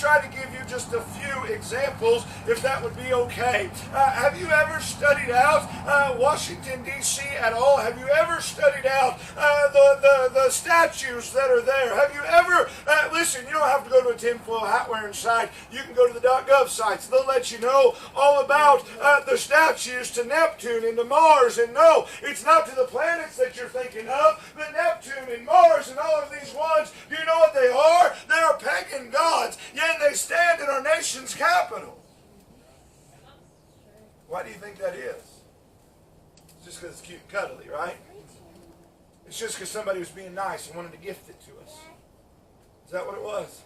try to give you just a few examples, if that would be okay. Have you ever studied out Washington, D.C. at all? Have you ever studied out the statues that are there? Have you ever, listen, you don't have to go to a tinfoil hat wearing site. You can go to the .gov sites. They'll let you know all about the statues to Neptune and to Mars. And no, it's not to the planets that you're thinking of, but Neptune and Mars and all of these ones. Do you know what they are? They are pagan gods, yet they stand in our nation's capital. Why do you think that is? It's just because it's cute and cuddly, right? It's just because somebody was being nice and wanted to gift it to us. Is that what it was?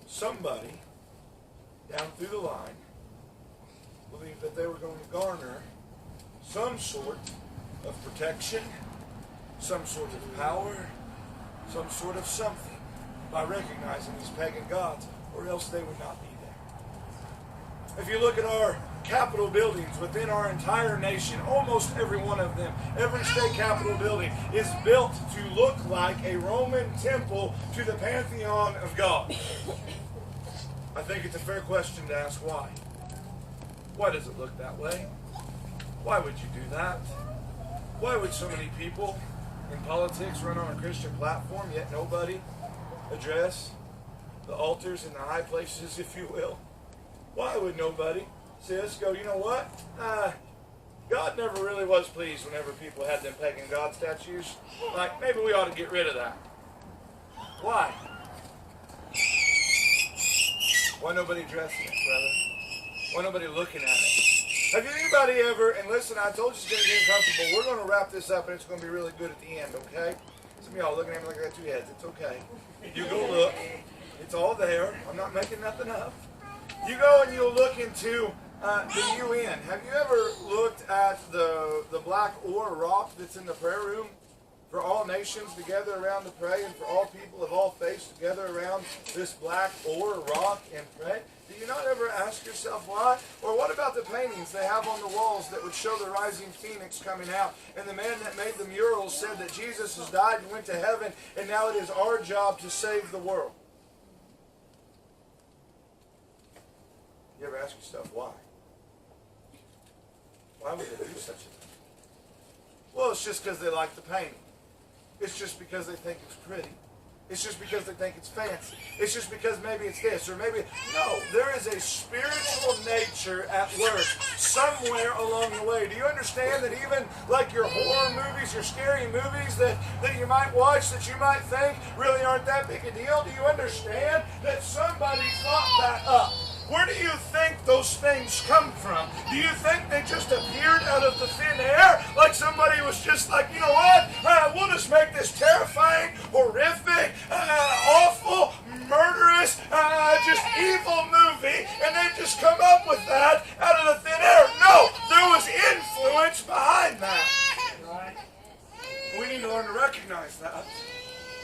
Somebody down through the line believed that they were going to garner some sort of protection, some sort of power, some sort of something by recognizing these pagan gods, or else they would not be there. If you look at our Capitol buildings within our entire nation, almost every one of them, every state Capitol building is built to look like a Roman temple to the pantheon of God. I think it's a fair question to ask why. Why does it look that way? Why would you do that? Why would so many people in politics run on a Christian platform, yet nobody address the altars and the high places, if you will? Why would nobody say, let's go, you know what? God never really was pleased whenever people had them pagan god statues. Like, maybe we ought to get rid of that. Why? Why nobody addressing it, brother? Why nobody looking at it? Have anybody ever, and listen, I told you it's going to get uncomfortable. We're going to wrap this up and it's going to be really good at the end, okay? Some of y'all looking at me like I got two heads. It's okay. You go look. It's all there. I'm not making nothing up. You go and you'll look into the UN. Have you ever looked at the black ore rock that's in the prayer room? For all nations to gather around to pray, and for all people of all faiths to gather around this black ore rock and pray? Do you not ever ask yourself why? Or what about the paintings they have on the walls that would show the rising phoenix coming out? And the man that made the murals said that Jesus has died and went to heaven, and now it is our job to save the world. You ever ask yourself why? Why would they do such a thing? Well, it's just because they like the painting. It's just because they think it's pretty. It's just because they think it's fancy. It's just because maybe it's this or maybe... No, there is a spiritual nature at work somewhere along the way. Do you understand that even like your horror movies, your scary movies that you might watch that you might think really aren't that big a deal? Do you understand that somebody thought that up? Where do you think those things come from? Do you think they just appeared out of the thin air? Like somebody was just like, you know what? We'll just make